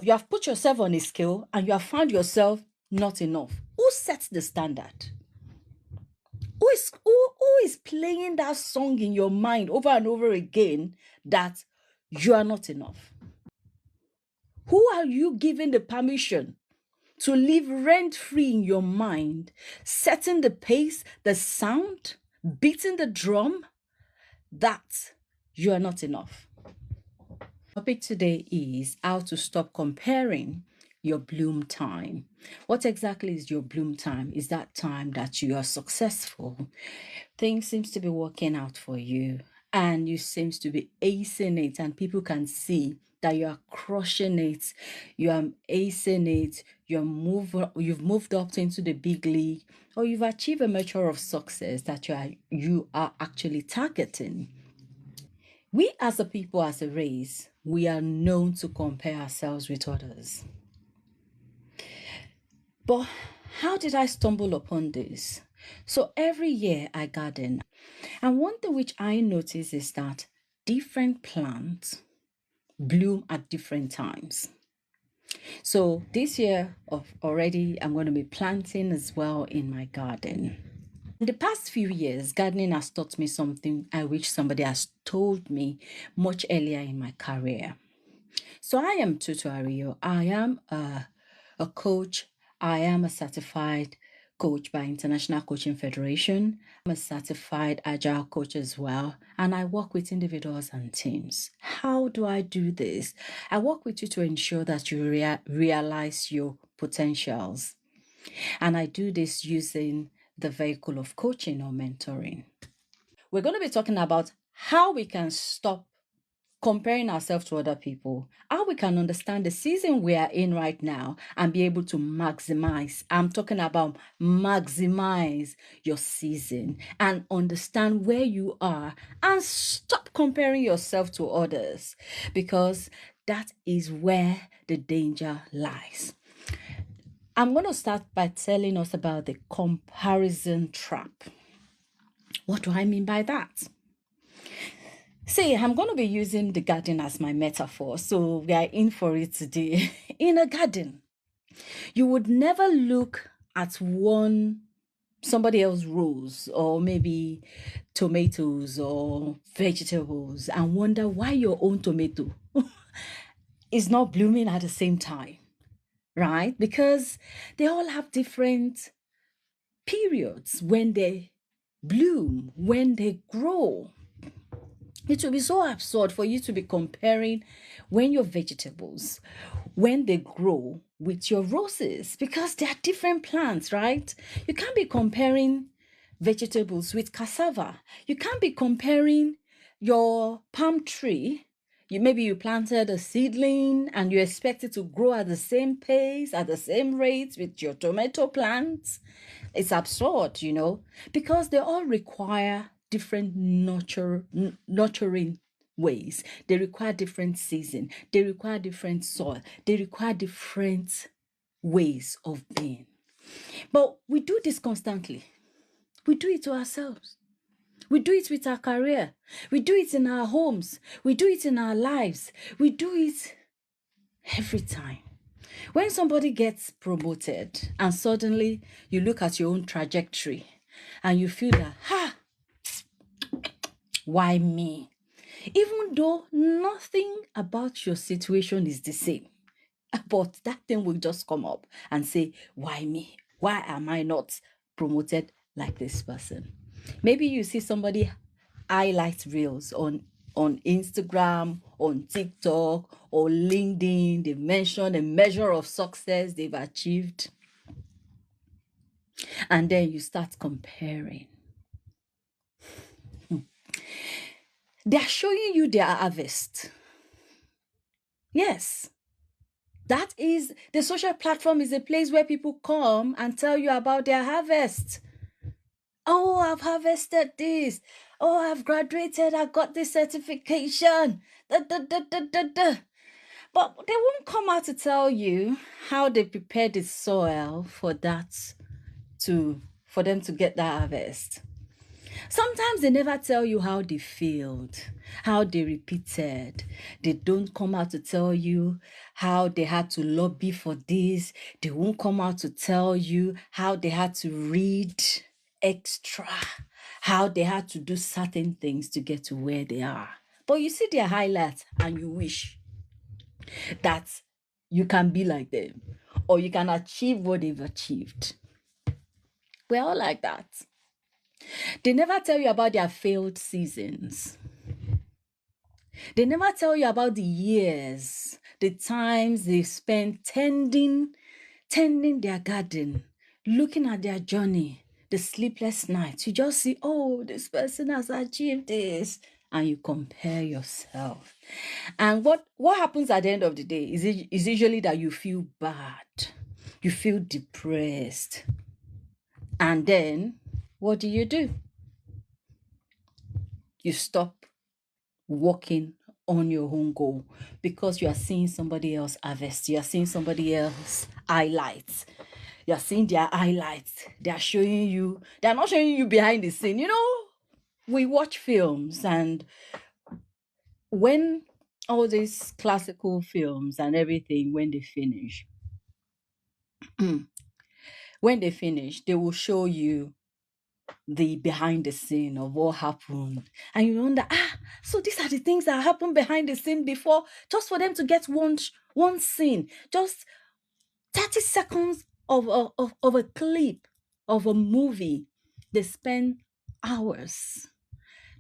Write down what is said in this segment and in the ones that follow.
You have put yourself on a scale and you have found yourself not enough. Who sets the standard? Who is playing that song in your mind over and over again that you are not enough? Who are you giving the permission to live rent free in your mind, setting the pace, the sound, beating the drum that you are not enough? Topic today is how to stop comparing your bloom time. What exactly is your bloom time? Is that time that you are successful? Things seems to be working out for you and you seems to be acing it and people can see that you are crushing it, you are acing it, you've moved up into the big league, or you've achieved a measure of success that you are actually targeting. We as a people, as a race, we are known to compare ourselves with others. But how did I stumble upon this? So every year I garden. And one thing which I notice is that different plants bloom at different times. So this year already I'm going to be planting as well in my garden. In the past few years, gardening has taught me something I wish somebody has told me much earlier in my career. So I am Tutu Ariyo. I am a coach. I am a certified coach by International Coaching Federation. I'm a certified agile coach as well. And I work with individuals and teams. How do I do this? I work with you to ensure that you realize your potentials. And I do this using the vehicle of coaching or mentoring. We're going to be talking about how we can stop comparing ourselves to other people, how we can understand the season we are in right now and be able to maximize. I'm talking about maximize your season and understand where you are and stop comparing yourself to others, because that is where the danger lies. I'm going to start by telling us about the comparison trap. What do I mean by that? See, I'm going to be using the garden as my metaphor, so we are in for it today. In a garden, you would never look at somebody else's rows or maybe tomatoes or vegetables and wonder why your own tomato is not blooming at the same time, right? Because they all have different periods when they bloom, when they grow. It will be so absurd for you to be comparing when your vegetables, when they grow with your roses, because they are different plants, right? You can't be comparing vegetables with cassava. You can't be comparing your palm tree. Maybe you planted a seedling and you expect it to grow at the same pace, at the same rate with your tomato plants. It's absurd, because they all require different nurturing ways. They require different season. They require different soil. They require different ways of being. But we do this constantly. We do it to ourselves. We do it with our career. We do it in our homes. We do it in our lives. We do it every time. When somebody gets promoted and suddenly you look at your own trajectory and you feel that, why me? Even though nothing about your situation is the same, but that thing will just come up and say, why me? Why am I not promoted like this person? Maybe you see somebody highlight reels on Instagram, on TikTok, or LinkedIn. They mention a measure of success they've achieved. And then you start comparing. They're showing you their harvest. Yes. That is, the social platform is a place where people come and tell you about their harvest. Oh, I've harvested this. Oh, I've graduated. I got this certification. But they won't come out to tell you how they prepared the soil for them to get that harvest. Sometimes they never tell you how they failed, how they repeated. They don't come out to tell you how they had to lobby for this. They won't come out to tell you how they had to read extra, how they had to do certain things to get to where they are. But you see their highlights and you wish that you can be like them or you can achieve what they've achieved. We're all like that. They never tell you about their failed seasons. They never tell you about the years, the times they spent tending their garden, looking at their journey, the sleepless nights. You just see, oh, this person has achieved this, and you compare yourself. And what happens at the end of the day is usually that you feel bad, you feel depressed, and then what do? You stop working on your own goal because you are seeing somebody else harvest. You are seeing somebody else highlights. You are seeing their highlights. They are showing you. They are not showing you behind the scene. You know, we watch films, and when all these classical films and everything, when they finish, they will show you the behind the scene of what happened, and you wonder, so these are the things that happened behind the scene before, just for them to get one scene, just 30 seconds of a clip of a movie. They spend hours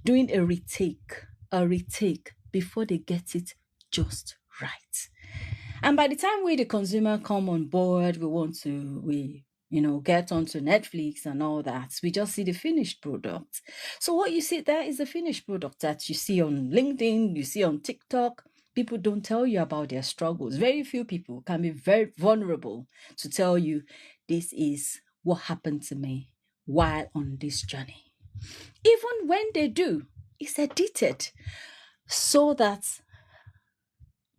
doing a retake before they get it just right. And by the time we, the consumer, come on board, we get onto Netflix and all that, we just see the finished product. So what you see there is the finished product that you see on LinkedIn, you see on TikTok. People don't tell you about their struggles. Very few people can be very vulnerable to tell you, this is what happened to me while on this journey. Even when they do, it's edited so that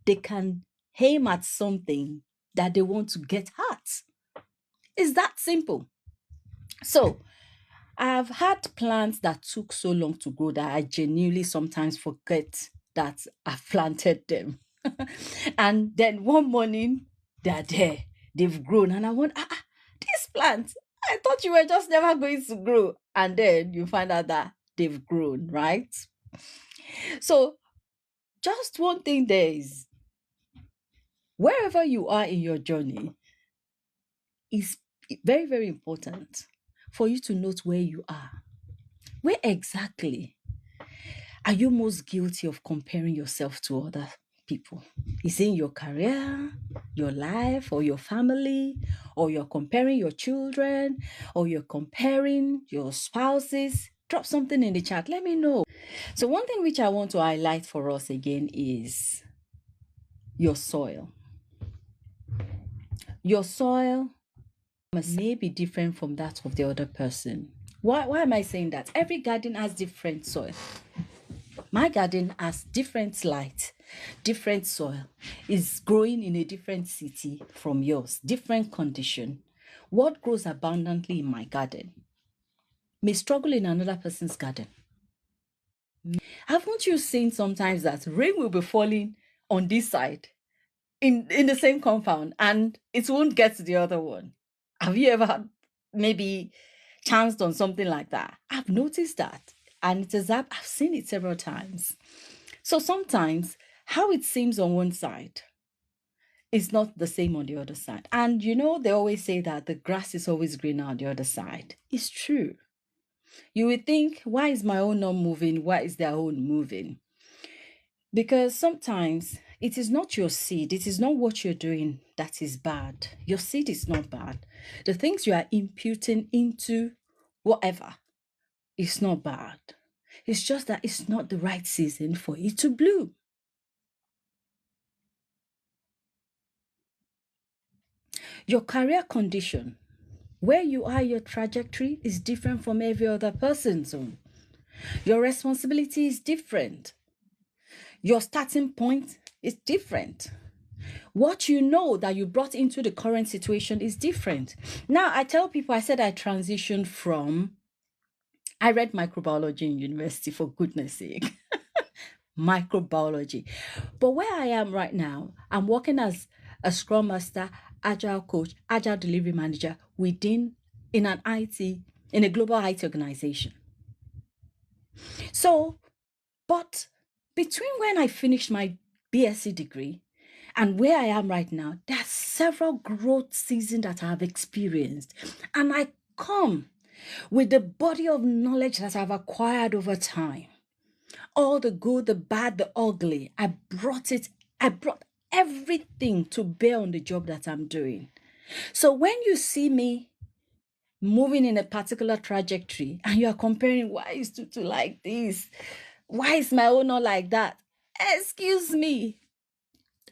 they can aim at something that they want to get at. It's that simple. So I've had plants that took so long to grow that I genuinely sometimes forget that I've planted them. And then one morning, they're there. They've grown. And I want, these plants, I thought you were just never going to grow. And then you find out that they've grown, right? So just one thing there is, wherever you are in your journey, is very, very important for you to note where you are. Where exactly are you most guilty of comparing yourself to other people? Is it in your career, your life, or your family, or you're comparing your children, or you're comparing your spouses? Drop something in the chat. Let me know. So one thing which I want to highlight for us again is your soil. Your soil may be different from that of the other person. Why am I saying that? Every garden has different soil. My garden has different light, different soil, is growing in a different city from yours, different condition. What grows abundantly in my garden may struggle in another person's garden. Haven't you seen sometimes that rain will be falling on this side in the same compound and it won't get to the other one? Have you ever maybe chanced on something like that? I've noticed that, and I've seen it several times. So sometimes how it seems on one side is not the same on the other side. And they always say that the grass is always greener on the other side. It's true. You would think, why is my own not moving? Why is their own moving? Because sometimes it is not your seed. It is not what you're doing that is bad. Your seed is not bad. The things you are imputing into whatever is not bad. It's just that it's not the right season for it to bloom. Your career condition, where you are, your trajectory is different from every other person's own. Your responsibility is different. Your starting point is different. What you know that you brought into the current situation is different. Now, I tell people, I said I transitioned from I read microbiology in university, for goodness sake. Microbiology. But where I am right now, I'm working as a Scrum Master, Agile Coach, Agile Delivery Manager in an IT, in a global IT organization. So, but between when I finished my BSc degree and where I am right now, there are several growth seasons that I have experienced. And I come with the body of knowledge that I've acquired over time. All the good, the bad, the ugly. I brought everything to bear on the job that I'm doing. So when you see me moving in a particular trajectory and you are comparing, why is Tutu like this? Why is my own not like that? Excuse me.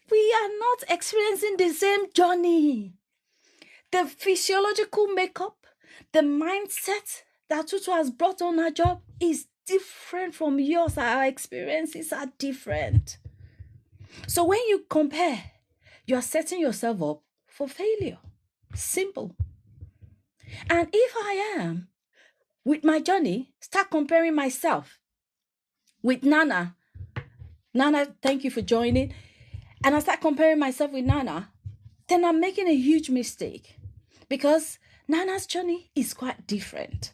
We are not experiencing the same journey. The physiological makeup, the mindset that Tutu has brought on her job is different from yours. Our experiences are different. So when you compare, you are setting yourself up for failure. Simple. And if I am, with my journey, start comparing myself with Nana. Nana, thank you for joining. And I start comparing myself with Nana, then I'm making a huge mistake because Nana's journey is quite different.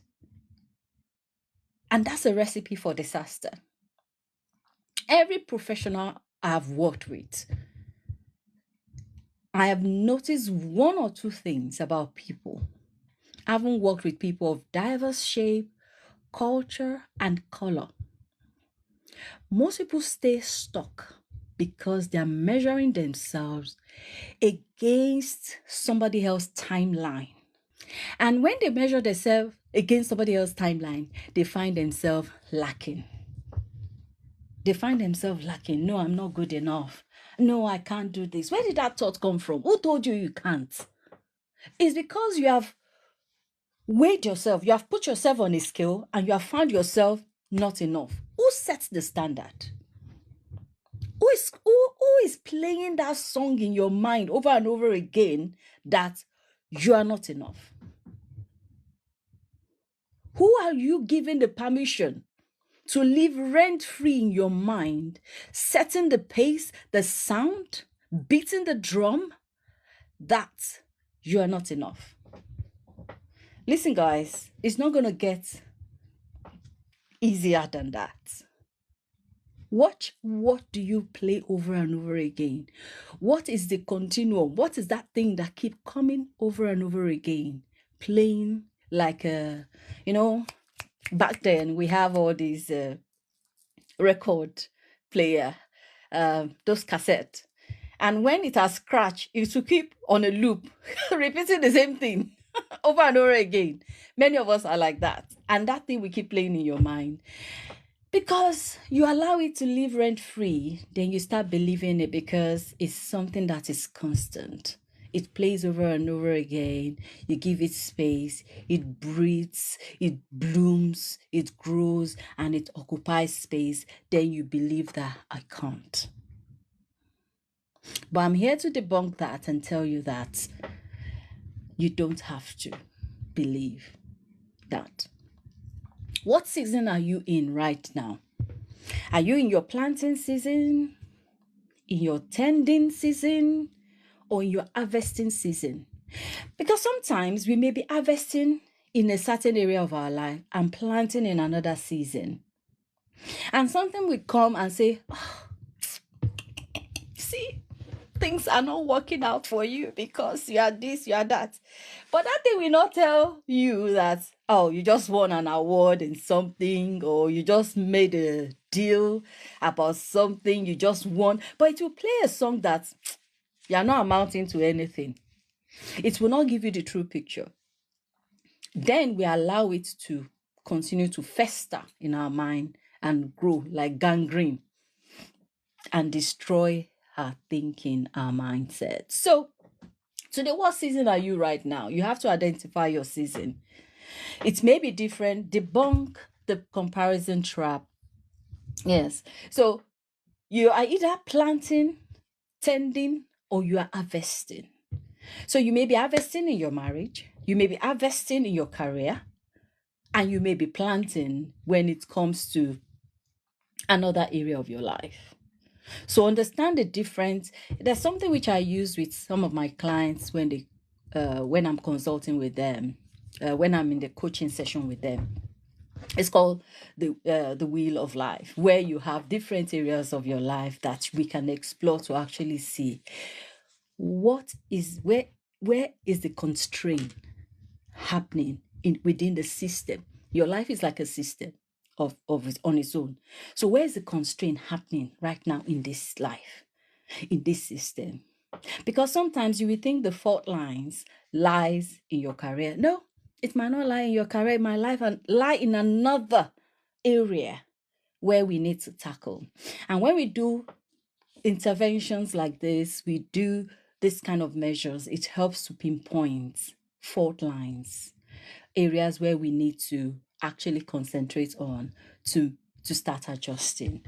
And that's a recipe for disaster. Every professional I've worked with, I have noticed one or two things about people. I haven't worked with people of diverse shape, culture, and color. Most people stay stuck because they're measuring themselves against somebody else's timeline. And when they measure themselves against somebody else's timeline, they find themselves lacking. No, I'm not good enough. No, I can't do this. Where did that thought come from? Who told you you can't? It's because you have weighed yourself, you have put yourself on a scale, and you have found yourself not enough. Who sets the standard? Who is playing that song in your mind over and over again that you are not enough? Who are you giving the permission to live rent-free in your mind, setting the pace, the sound, beating the drum that you are not enough? Listen, guys, it's not going to get easier than that. Watch, what do you play over and over again? What is the continuum? What is that thing that keep coming over and over again? Playing like back then we have all these record player, those cassette. And when it has scratched, it will keep on a loop, repeating the same thing over and over again. Many of us are like that. And that thing will keep playing in your mind. Because you allow it to live rent-free, then you start believing it because it's something that is constant. It plays over and over again. You give it space. It breathes, it blooms, it grows, and it occupies space. Then you believe that I can't. But I'm here to debunk that and tell you that you don't have to believe that. What season are you in right now? Are you in your planting season, in your tending season, or in your harvesting season? Because sometimes we may be harvesting in a certain area of our life and planting in another season. And something will come and say, oh, see, things are not working out for you because you are this, you are that. But that thing will not tell you that, oh, you just won an award in something, or you just made a deal about something, you just won. But it will play a song that you are not amounting to anything. It will not give you the true picture. Then we allow it to continue to fester in our mind and grow like gangrene and destroy our thinking, our mindset. So today, what season are you right now? You have to identify your season. It may be different. Debunk the comparison trap. Yes. So you are either planting, tending, or you are harvesting. So you may be harvesting in your marriage. You may be harvesting in your career. and you may be planting when it comes to another area of your life. So understand the difference. There's something which I use with some of my clients when I'm consulting with them, when I'm in the coaching session with them. It's called the wheel of life, where you have different areas of your life that we can explore to actually see where is the constraint happening within the system. Your life is like a system on its own. So where is the constraint happening right now in this life, in this system? Because sometimes you will think the fault lies in your career. No, it might not lie in your career. It might lie in another area where we need to tackle. And when we do interventions like this, we do this kind of measures, it helps to pinpoint fault lines, areas where we need to actually concentrate on to start adjusting.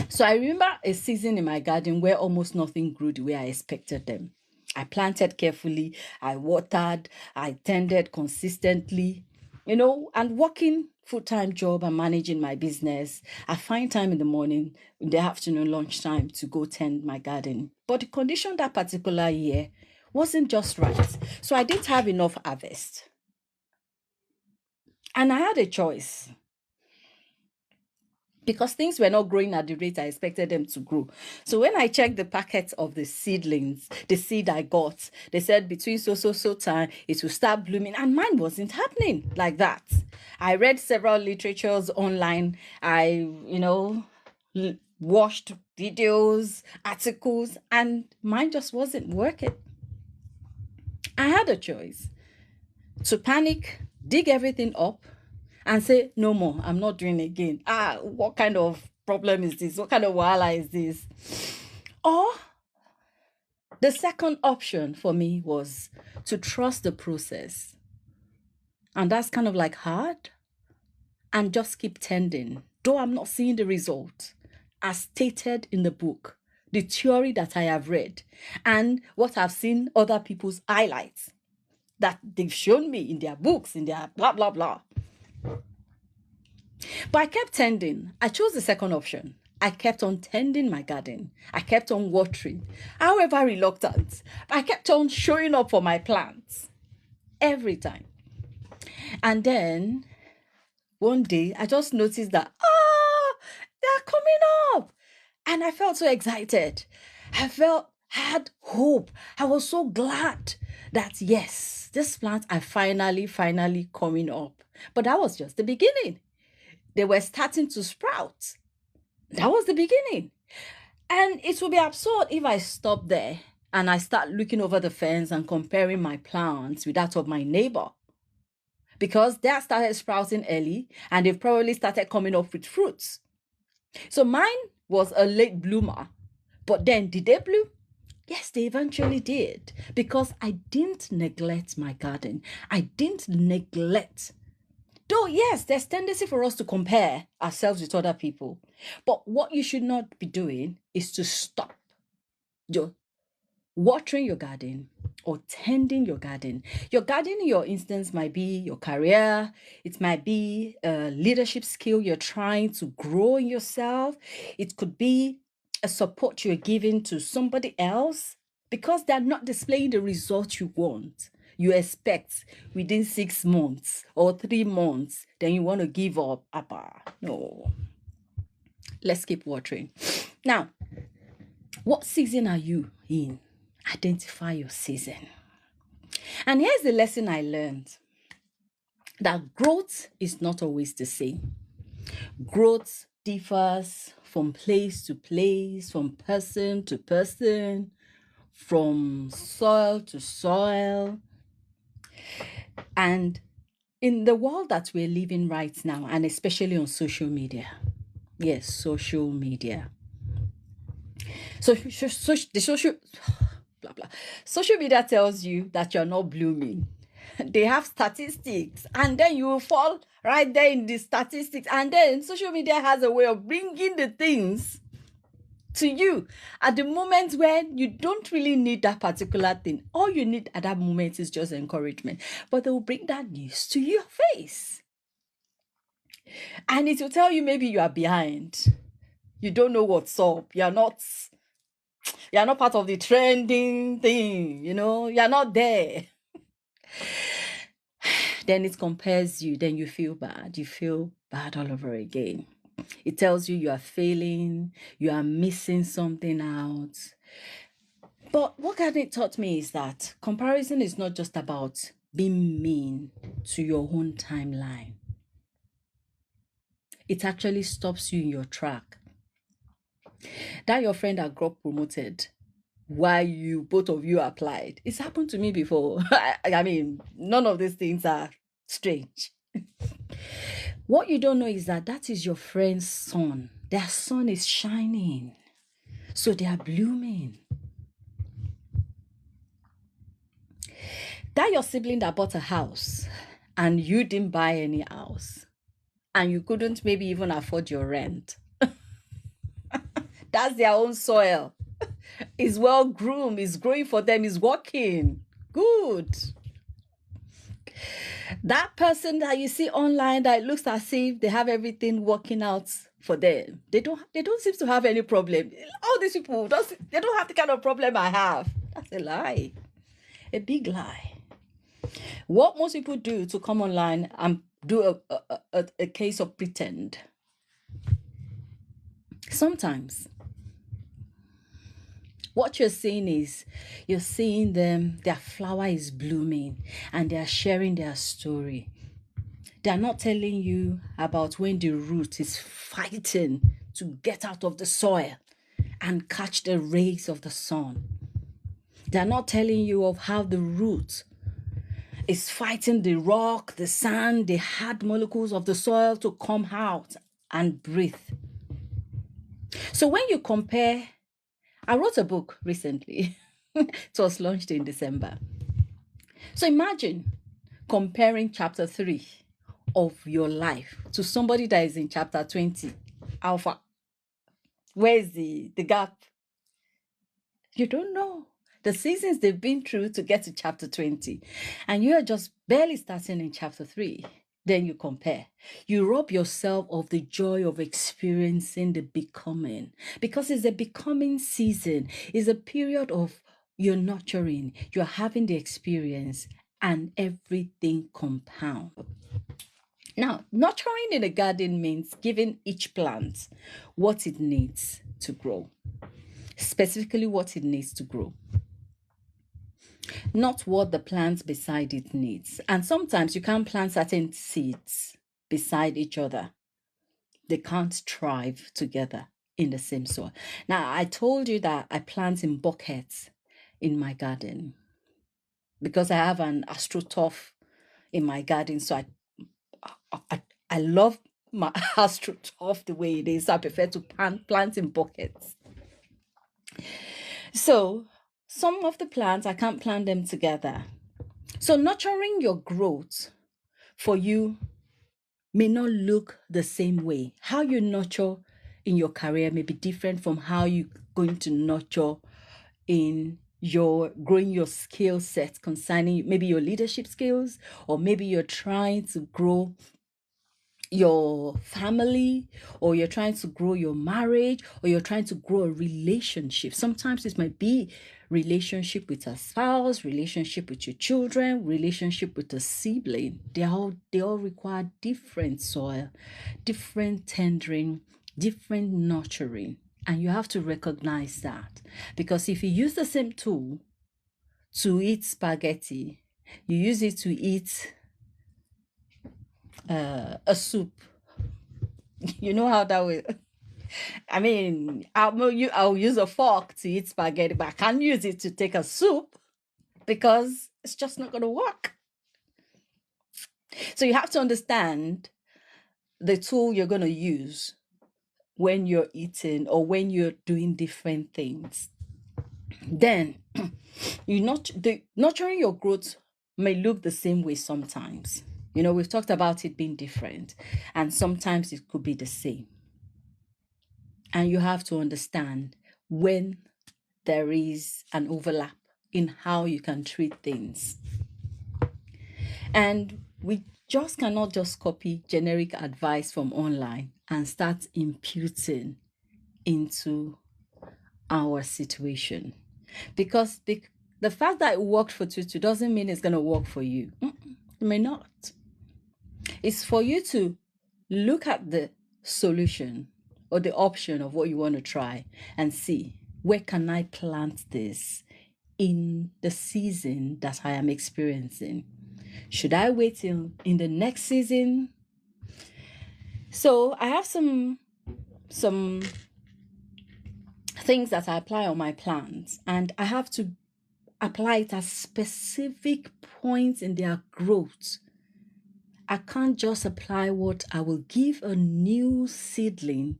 So I remember a season in my garden where almost nothing grew the way I expected them. I planted carefully, I watered, I tended consistently, and working full-time job and managing my business. I find time in the morning, in the afternoon, lunchtime to go tend my garden. But the condition that particular year wasn't just right. So I didn't have enough harvest. And I had a choice, because things were not growing at the rate I expected them to grow. So when I checked the packets of the seedlings, the seed I got, they said between so time, it will start blooming. And mine wasn't happening like that. I read several literatures online. I, watched videos, articles, and mine just wasn't working. I had a choice to panic, dig everything up, and say, no more, I'm not doing it again. What kind of problem is this? What kind of wahala is this? Or the second option for me was to trust the process. And that's kind of like hard, and just keep tending. Though I'm not seeing the result, as stated in the book, the theory that I have read, and what I've seen other people's highlights that they've shown me in their books, in their blah, blah, blah. But I kept tending. I chose the second option. I kept on tending my garden. I kept on watering, however reluctant. I kept on showing up for my plants every time. And then one day, I just noticed that, they're coming up. And I felt so excited. I had hope. I was so glad that, yes, this plant are finally coming up. But that was just the beginning. They were starting to sprout. That was the beginning. And it would be absurd if I stop there and I start looking over the fence and comparing my plants with that of my neighbor. Because they started sprouting early and they've probably started coming up with fruits. So mine was a late bloomer. But then, did they bloom? Yes, they eventually did. Because I didn't neglect my garden. I didn't neglect. Though, yes, there's tendency for us to compare ourselves with other people. But what you should not be doing is to stop watering your garden or tending your garden. Your garden, in your instance, might be your career. It might be a leadership skill you're trying to grow in yourself. It could be a support you're giving to somebody else because they're not displaying the results you want. You expect within 6 months or 3 months, then you want to give up. No. Let's keep watering. Now, what season are you in? Identify your season. And here's the lesson I learned. That growth is not always the same. Growth differs from place to place, from person to person, from soil to soil. And in the world that we're living right now, and especially on social media, yes, social media. So the social media tells you that you're not blooming. They have statistics, and then you will fall right there in the statistics. And then social media has a way of bringing the things to you at the moment when you don't really need that particular thing. All you need at that moment is just encouragement. But they will bring that news to your face. And it will tell you maybe you are behind. You don't know what's up. You're not part of the trending thing, you're not there. Then it compares you, then you feel bad. You feel bad all over again. It tells you are failing, you are missing something out. But what Garden taught me is that comparison is not just about being mean to your own timeline. It actually stops you in your track. That your friend that got promoted while both of you applied. It's happened to me before. I mean, none of these things are strange. What you don't know is that is your friend's sun. Their sun is shining. So they are blooming. That your sibling that bought a house and you didn't buy any house and you couldn't maybe even afford your rent. That's their own soil. It's well groomed, it's growing for them, it's working. Good. That person that you see online that it looks as if they have everything working out for them, they don't seem to have any problem. All these people, they don't have the kind of problem I have. That's a lie. A big lie. What most people do to come online and do a case of pretend. Sometimes what you're seeing is you're seeing them, their flower is blooming and they are sharing their story. They are not telling you about when the root is fighting to get out of the soil and catch the rays of the sun. They are not telling you of how the root is fighting the rock, the sand, the hard molecules of the soil to come out and breathe. So when you compare, I wrote a book recently. It was launched in December. So imagine comparing chapter 3 of your life to somebody that is in chapter 20. Alpha. Where is the gap? You don't know the seasons they've been through to get to chapter 20. And you are just barely starting in chapter 3. Then you compare. You rob yourself of the joy of experiencing the becoming. Because it's a becoming season. It's a period of you're nurturing. You're having the experience. And everything compound. Now, nurturing in a garden means giving each plant what it needs to grow. Specifically what it needs to grow. Not what the plant beside it needs. And sometimes you can't plant certain seeds beside each other. They can't thrive together in the same soil. Now, I told you that I plant in buckets in my garden because I have an astroturf in my garden. So I love my astroturf the way it is. So I prefer to plant in buckets. So some of the plants, I can't plant them together. So nurturing your growth for you may not look the same way. How you nurture in your career may be different from how you're going to nurture in your growing your skill set concerning maybe your leadership skills, or maybe you're trying to grow your family, or you're trying to grow your marriage, or you're trying to grow a relationship. Sometimes it might be relationship with a spouse, relationship with your children, relationship with a sibling. They all require different soil, different tendering, different nurturing. And you have to recognize that. Because if you use the same tool to eat spaghetti, you use it to eat a soup. You know how that will. I mean, I'll use a fork to eat spaghetti, but I can't use it to take a soup because it's just not going to work. So you have to understand the tool you're going to use when you're eating or when you're doing different things. Then nurturing your growth may look the same way sometimes. We've talked about it being different, and sometimes it could be the same. And you have to understand when there is an overlap in how you can treat things. And we just cannot just copy generic advice from online and start imputing into our situation. Because the fact that it worked for Tutu doesn't mean it's going to work for you. It may not. It's for you to look at the solution or the option of what you want to try and see, where can I plant this in the season that I am experiencing? Should I wait till in the next season? So I have some things that I apply on my plants, and I have to apply it at specific points in their growth. I can't just apply what I will give a new seedling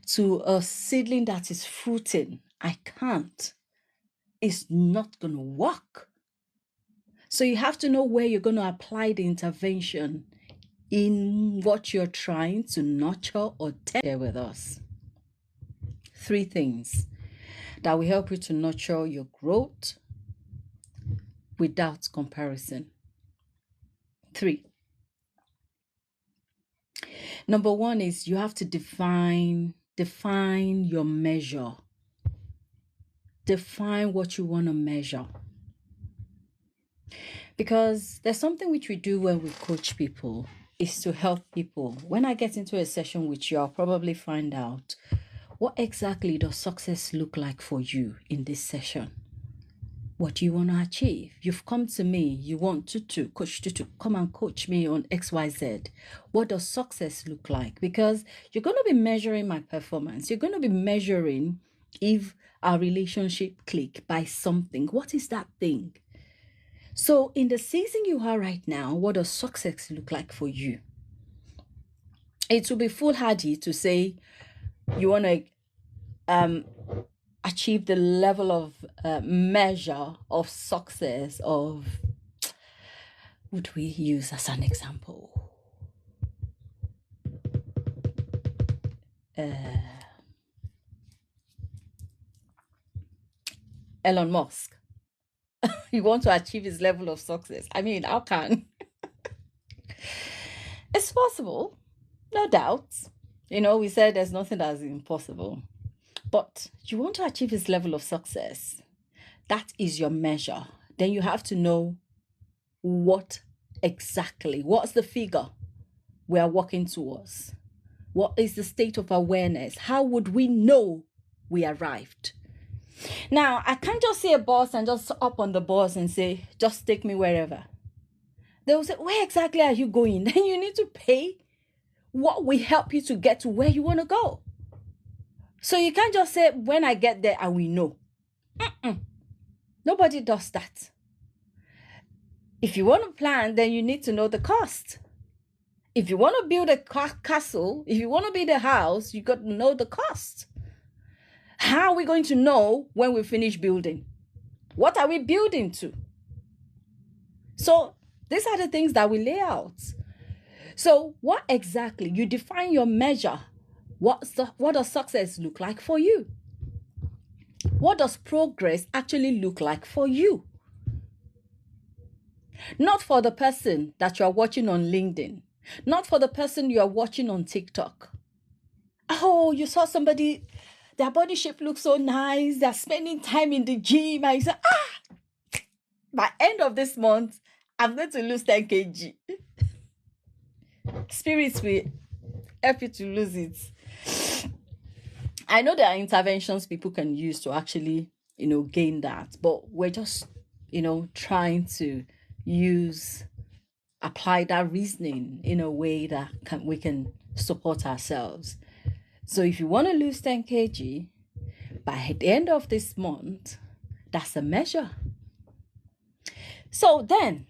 to a seedling that is fruiting. I can't. It's not going to work. So you have to know where you're going to apply the intervention in what you're trying to nurture or share with us. 3 things that will help you to nurture your growth without comparison. 3. Number 1 is you have to define your measure. Define what you want to measure. Because there's something which we do when we coach people is to help people. When I get into a session with you, I'll probably find out what exactly does success look like for you in this session. What do you want to achieve? You've come to me, you want Coach Tutu, come and coach me on XYZ. What does success look like? Because you're going to be measuring my performance. You're going to be measuring if our relationship click by something. What is that thing? So in the season you are right now, what does success look like for you? It will be foolhardy to say you want to achieve the level of measure of success of, would we use as an example? Elon Musk. You want to achieve his level of success. I mean, how can? It's possible, no doubt. We said there's nothing that's impossible. But you want to achieve his level of success. That is your measure. Then you have to know what's the figure we are working towards. What is the state of awareness? How would we know we arrived? Now, I can't just see a boss and just up on the boss and say, just take me wherever. They will say, where exactly are you going? Then you need to pay what will help you to get to where you want to go. So you can't just say, when I get there, I will know. Nobody does that. If you want to plan, then you need to know the cost. If you want to build a castle, if you want to build a house, you got to know the cost. How are we going to know when we finish building? What are we building to? So these are the things that we lay out. So what exactly? You define your measure. What does success look like for you? What does progress actually look like for you? Not for the person that you are watching on LinkedIn. Not for the person you are watching on TikTok. Oh, you saw somebody, their body shape looks so nice. They're spending time in the gym. And you say, by end of this month, I'm going to lose 10 kg. Spirits will help you to lose it. I know there are interventions people can use to actually, gain that. But we're just, trying to apply that reasoning in a way that we can support ourselves. So if you want to lose 10 kg, by the end of this month, that's a measure. So then,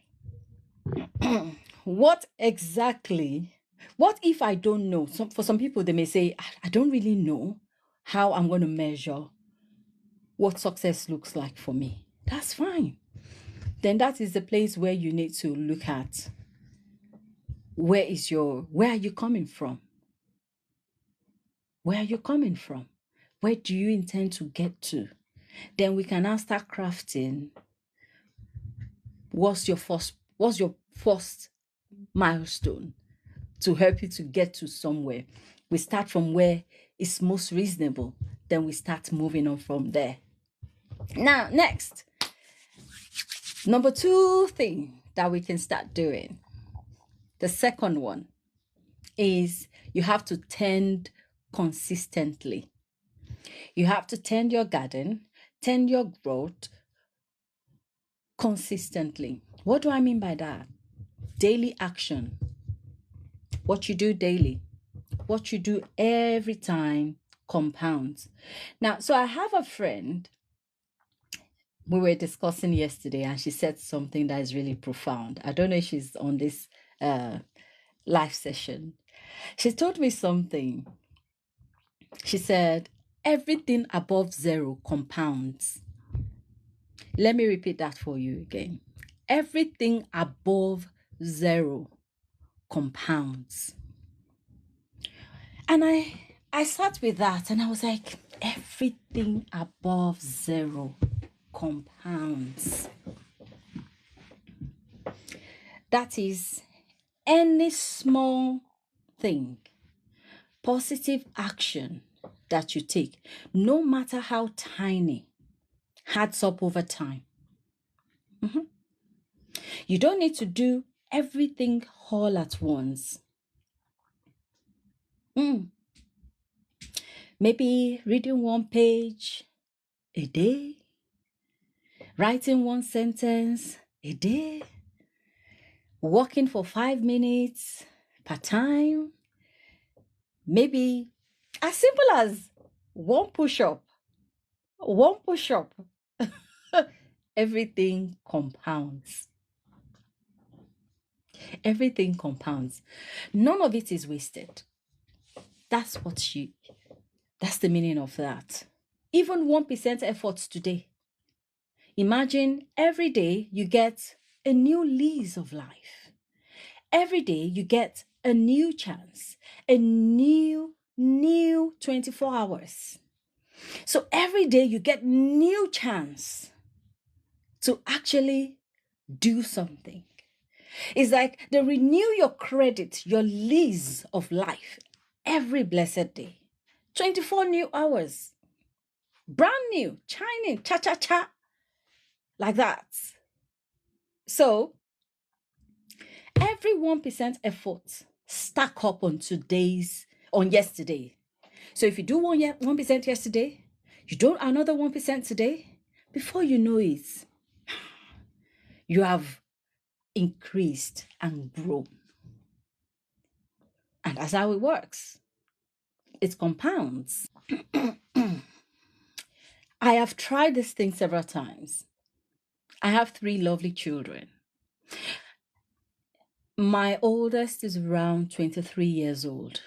what if I don't know? For some people, they may say, I don't really know how I'm going to measure what success looks like for me. That's fine. Then that is the place where you need to look at where are you coming from? Where are you coming from? Where do you intend to get to? Then we can now start crafting what's your first milestone to help you to get to somewhere. We start from where it's most reasonable, then we start moving on from there. Now, next, number 2 thing that we can start doing. The second one is you have to tend consistently. You have to tend your garden, tend your growth consistently. What do I mean by that? Daily action. What you do daily, what you do every time compounds. Now, so I have a friend, we were discussing yesterday, and she said something that is really profound. I don't know if she's on this live session. She told me something. She said, everything above 0 compounds. Let me repeat that for you again. Everything above 0 compounds. And I sat with that and I was like, everything above 0 compounds. That is any small thing, positive action that you take, no matter how tiny, adds up over time. You don't need to do everything all at once. Maybe reading 1 page a day, writing 1 sentence a day, walking for 5 minutes per time, maybe as simple as 1 push-up. 1 push-up. Everything compounds. Everything compounds. None of it is wasted. That's the meaning of that. Even 1% effort today. Imagine every day you get a new lease of life. Every day you get a new chance, a new 24 hours. So every day you get new chance to actually do something. It's like they renew your credit, your lease of life every blessed day. 24 new hours. Brand new, shining, cha-cha-cha. Like that. So every 1% effort stack up on yesterday. So if you do 1% yesterday, you do another 1% today, before you know it, you have increased and grown. And that's how it works. It compounds. I have tried this thing several times. I have 3 lovely children. My oldest is around 23 years old.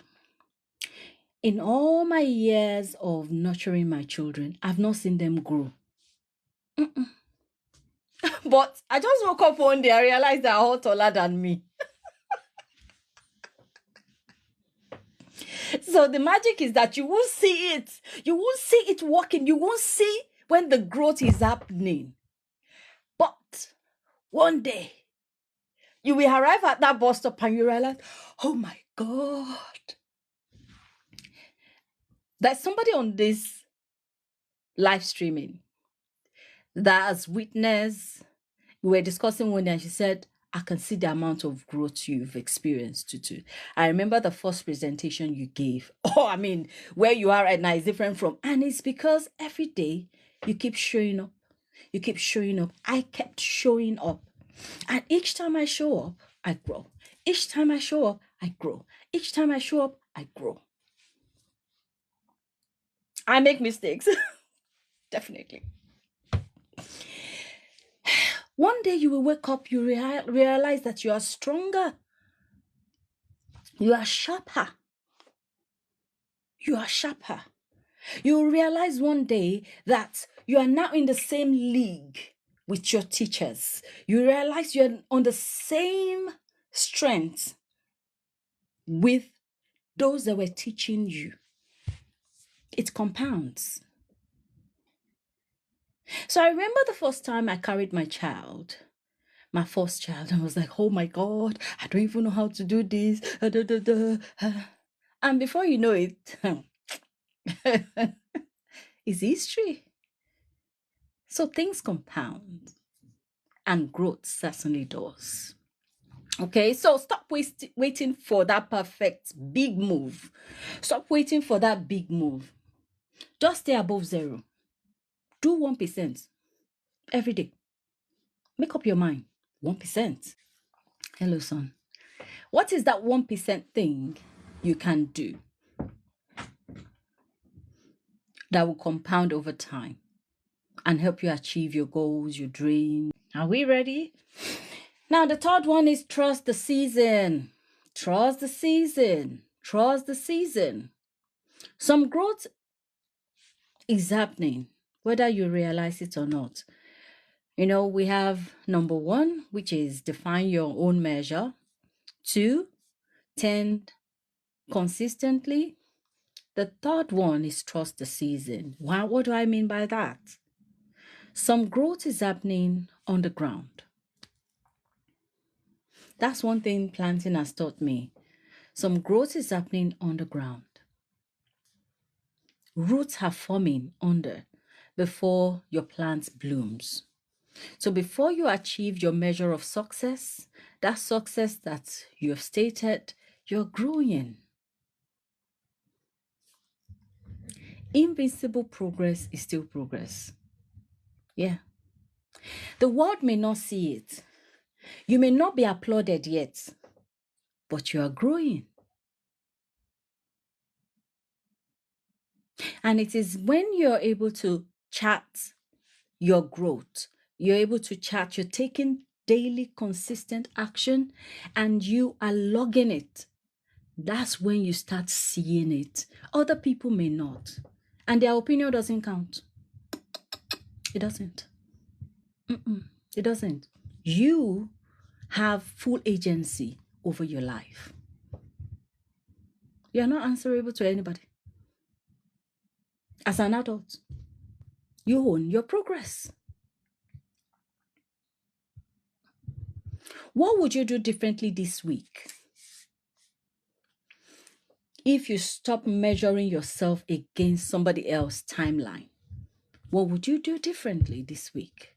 In all my years of nurturing my children, I've not seen them grow. But I just woke up one day, I realized they're all taller than me. So the magic is that you won't see it. You won't see it working. You won't see when the growth is happening. But one day, you will arrive at that bus stop and you realize, oh my God. There's somebody on this live streaming that has witnessed. We were discussing one day and she said, I can see the amount of growth you've experienced, Tutu. I remember the first presentation you gave. Oh, I mean, where you are right now is different from. And it's because every day you keep showing up. You keep showing up. I kept showing up. And each time I show up, I grow. Each time I show up, I grow. Each time I show up, I grow. I make mistakes. Definitely. One day you will wake up, you realize that you are stronger. You are sharper. You are sharper. You will realize one day that you are now in the same league with your teachers. You realize you're on the same strength with those that were teaching you. It compounds. So I remember the first time I carried my child. my first child. I was like, oh my God, I don't even know how to do this. And before you know it, it's history. So things compound, and growth certainly does. Okay, so stop waiting for that perfect big move. Stop waiting for that big move. Just stay above zero. Do 1% every day. Make up your mind. 1%. Hello, son. What is that 1% thing you can do that will compound over time and help you achieve your goals, your dreams? Are we ready? Now, the third one is trust the season. Trust the season. Trust the season. Some growth is happening, whether you realize it or not. We have number 1, which is define your own measure. 2, tend consistently. The third one is trust the season. What do I mean by that? Some growth is happening on the ground. That's one thing planting has taught me. Some growth is happening on the ground. Roots are forming under before your plant blooms. So before you achieve your measure of success, that success that you have stated, you're growing. Invisible progress is still progress. Yeah. The world may not see it. You may not be applauded yet, but you are growing. And it is when you're able to chart your growth, you're able to chart, you're taking daily consistent action and you are logging it. That's when you start seeing it. Other people may not. And their opinion doesn't count. It doesn't. It doesn't. You have full agency over your life. You're not answerable to anybody. As an adult, you own your progress. What would you do differently this week if you stop measuring yourself against somebody else's timeline? What would you do differently this week?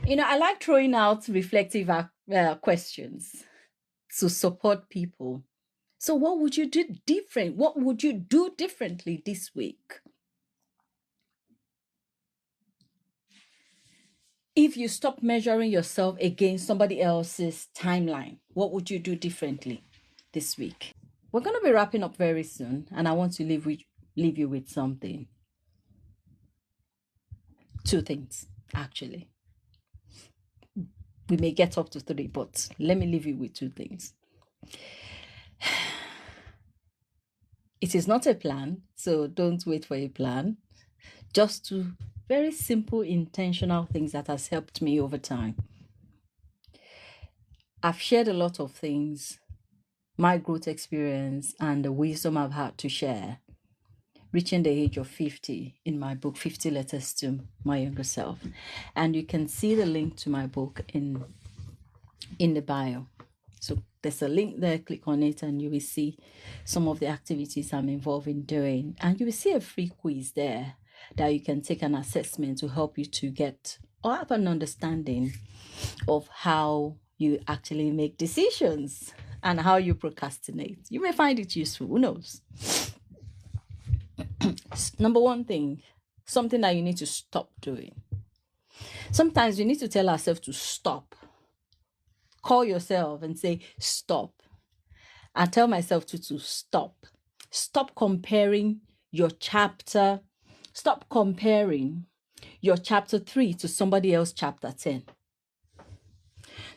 I like throwing out reflective questions to support people. So what would you do different? What would you do differently this week? If you stop measuring yourself against somebody else's timeline, what would you do differently this week? We're going to be wrapping up very soon, and I want to leave you with something. 2 things, actually. We may get up to 3, but let me leave you with 2 things. It is not a plan, so don't wait for a plan. Just 2 very simple, intentional things that has helped me over time. I've shared a lot of things, my growth experience and the wisdom I've had to share, reaching the age of 50 in my book, 50 Letters to My Younger Self. And you can see the link to my book in the bio. So there's a link there, click on it and you will see some of the activities I'm involved in doing. And you will see a free quiz there that you can take an assessment to help you to get or have an understanding of how you actually make decisions and how you procrastinate. You may find it useful, who knows? Number 1 thing, something that you need to stop doing. Sometimes we need to tell ourselves to stop. Call yourself and say, stop. I tell myself to stop. Stop comparing your chapter. Stop comparing your chapter 3 to somebody else's chapter 10.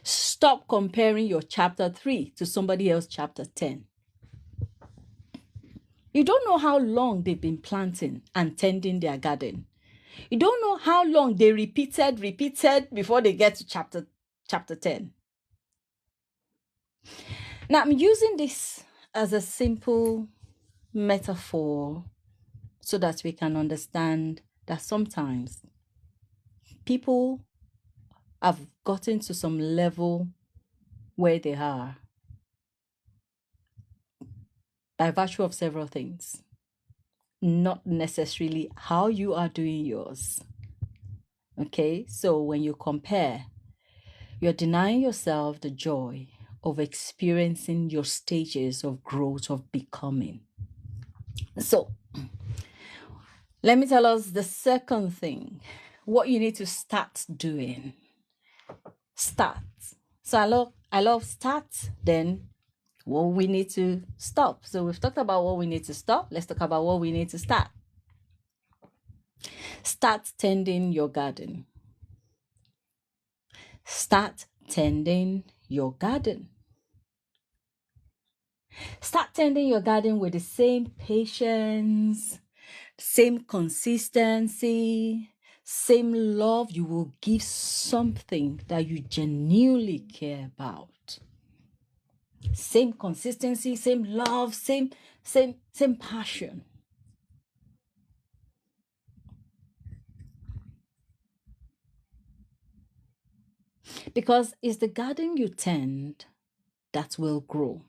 Stop comparing your chapter 3 to somebody else's chapter 10. You don't know how long they've been planting and tending their garden. You don't know how long they repeated before they get to chapter 10. Now, I'm using this as a simple metaphor so that we can understand that sometimes people have gotten to some level where they are by virtue of several things, not necessarily how you are doing yours. Okay, so when you compare, you're denying yourself the joy of experiencing your stages of growth, of becoming. So, let me tell us the second thing, what you need to start doing. Start. So I love start, then what we need to stop. So we've talked about what we need to stop. Let's talk about what we need to start. Start tending your garden. Start tending your garden. Start tending your garden with the same patience, same consistency, same love you will give something that you genuinely care about. Same consistency, same love, same passion. Because it's the garden you tend that will grow.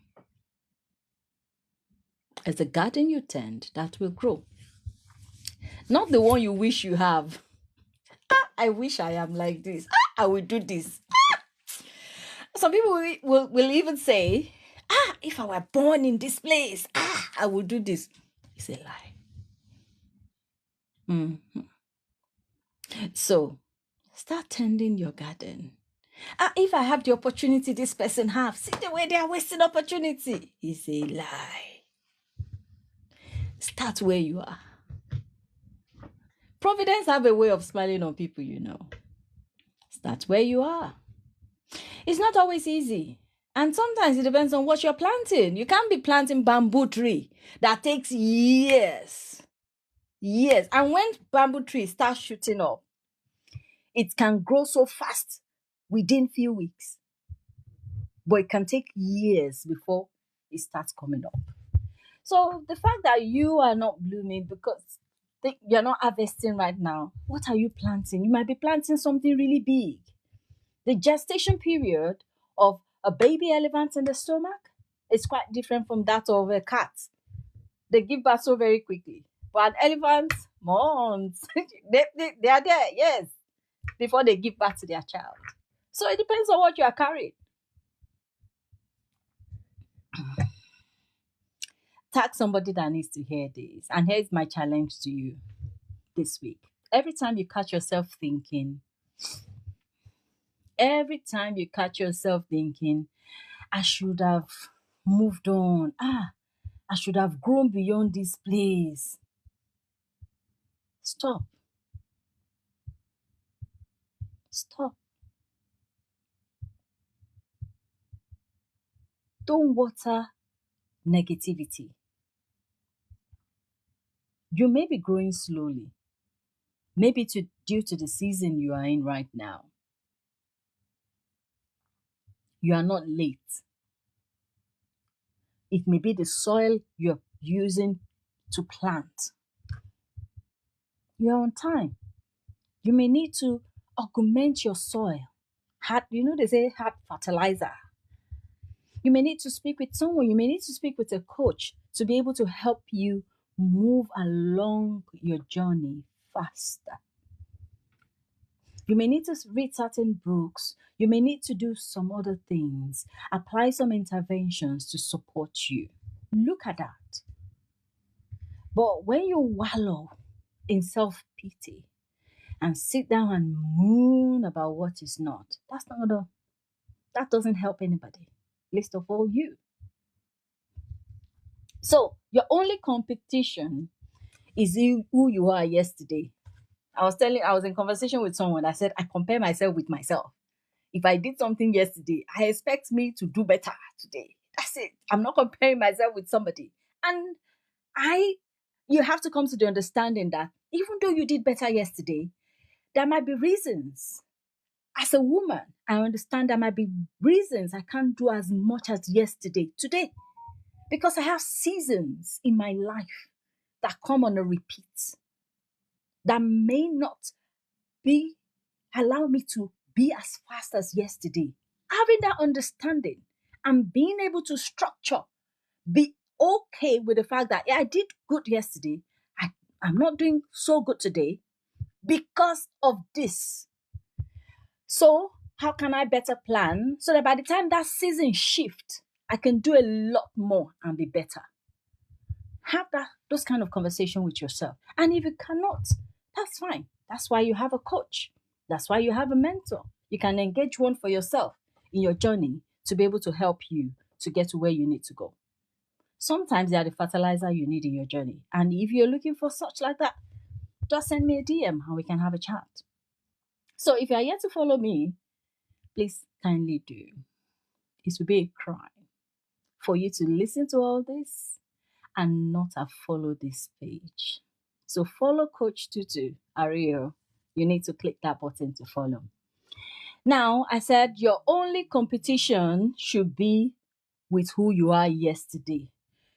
It's the garden you tend that will grow. Not the one you wish you have. I wish I am like this. I will do this. Some people will even say, if I were born in this place, I would do this. It's a lie. Mm-hmm. So, start tending your garden. If I have the opportunity this person have, see the way they are wasting opportunity. It's a lie. Start where you are. Providence have a way of smiling on people, you know. Start where you are. It's not always easy. And sometimes it depends on what you're planting. You can't be planting bamboo tree that takes years. Years. And when bamboo tree starts shooting up, it can grow so fast within few weeks. But it can take years before it starts coming up. So the fact that you are not blooming because you're not harvesting right now, what are you planting? You might be planting something really big. The gestation period of a baby elephant in the stomach is quite different from that of a cat. They give birth so very quickly. But elephants, months, they are there, yes, before they give birth to their child. So it depends on what you are carrying. Tag somebody that needs to hear this. And here's my challenge to you this week. Every time you catch yourself thinking, I should have moved on. I should have grown beyond this place. Stop. Stop. Don't water negativity. You may be growing slowly, maybe due to the season you are in right now. You are not late. It may be the soil you're using to plant. You're on time. You may need to augment your soil. They say hard fertilizer. You may need to speak with someone. You may need to speak with a coach to be able to help you move along your journey faster. You may need to read certain books. You may need to do some other things. Apply some interventions to support you. Look at that. But when you wallow in self-pity and sit down and moan about what is not, that doesn't help anybody, least of all you. So your only competition is who you are yesterday. I was in conversation with someone that said, I compare myself with myself. If I did something yesterday, I expect me to do better today. That's it. I'm not comparing myself with somebody. And you have to come to the understanding that even though you did better yesterday, there might be reasons. As a woman, I understand there might be reasons I can't do as much as yesterday, today, because I have seasons in my life that come on a repeat that may not allow me to be as fast as yesterday. Having that understanding and being able to structure, be okay with the fact that, yeah, I did good yesterday. I'm not doing so good today because of this. So how can I better plan so that by the time that season shift, I can do a lot more and be better? Have those kind of conversation with yourself. And if you cannot, that's fine. That's why you have a coach. That's why you have a mentor. You can engage one for yourself in your journey to be able to help you to get to where you need to go. Sometimes they are the fertilizer you need in your journey. And if you're looking for such like that, just send me a DM and we can have a chat. So if you are yet to follow me, please kindly do. It will be a crime for you to listen to all this and not have followed this page. So follow Coach Tutu, Ariyo. You need to click that button to follow. Now, I said your only competition should be with who you are yesterday,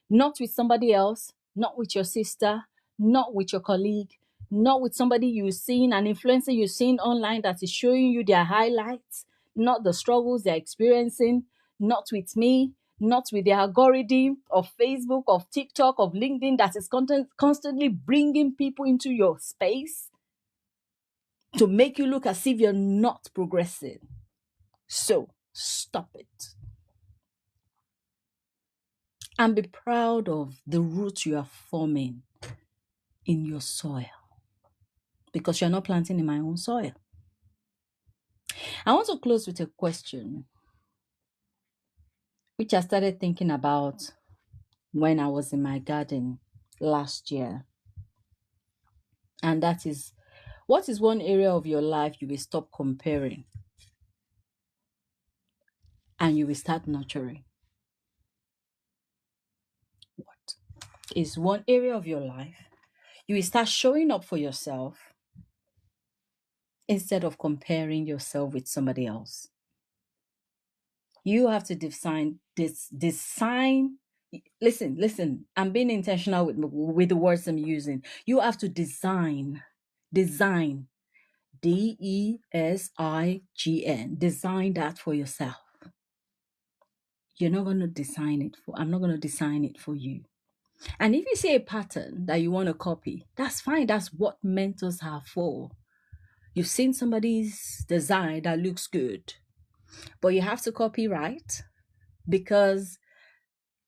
not with somebody else, not with your sister, not with your colleague, not with somebody you've seen, an influencer you've seen online that is showing you their highlights, not the struggles they're experiencing, not with me, not with the algorithm of Facebook, of TikTok, of LinkedIn that is constantly bringing people into your space to make you look as if you're not progressing. So stop it. And be proud of the roots you are forming in your soil, because you're not planting in my own soil. I want to close with a question, which I started thinking about when I was in my garden last year. And that is, what is one area of your life you will stop comparing and you will start nurturing? What is one area of your life you will start showing up for yourself instead of comparing yourself with somebody else? You have to design. Listen, I'm being intentional with the words I'm using. You have to design, DESIGN, design that for yourself. You're not going to design it I'm not going to design it for you. And if you see a pattern that you want to copy, that's fine. That's what mentors are for. You've seen somebody's design that looks good, but you have to copy right, because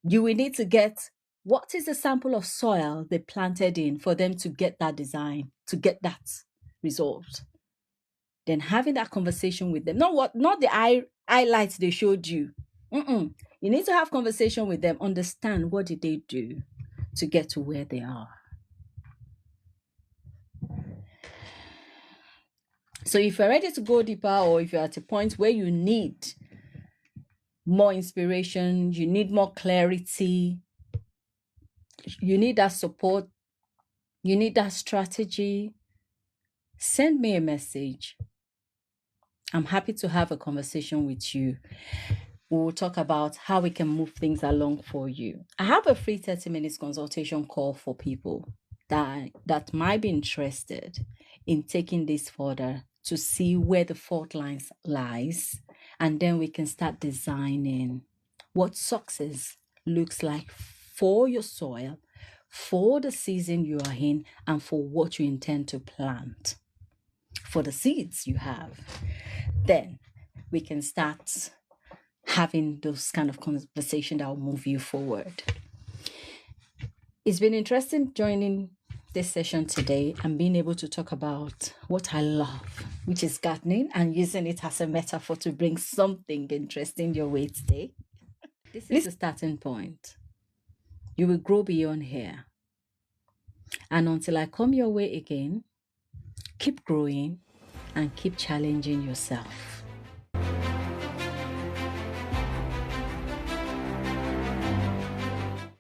you will need to get what is the sample of soil they planted in for them to get that design, to get that result. Then having that conversation with them, not the highlights they showed you. You need to have conversation with them, understand what did they do to get to where they are. So if you're ready to go deeper, or if you're at a point where you need more inspiration, you need more clarity, you need that support, you need that strategy, send me a message. I'm happy to have a conversation with you. We'll talk about how we can move things along for you. I have a free 30 minutes consultation call for people that might be interested in taking this further to see where the fault lines lies, and then we can start designing what success looks like for your soil, for the season you are in, and for what you intend to plant, for the seeds you have. Then we can start having those kind of conversation that will move you forward. It's been interesting joining this session today and being able to talk about what I love, which is gardening, and using it as a metaphor to bring something interesting your way today. This is the starting point. You will grow beyond here. And until I come your way again, keep growing and keep challenging yourself.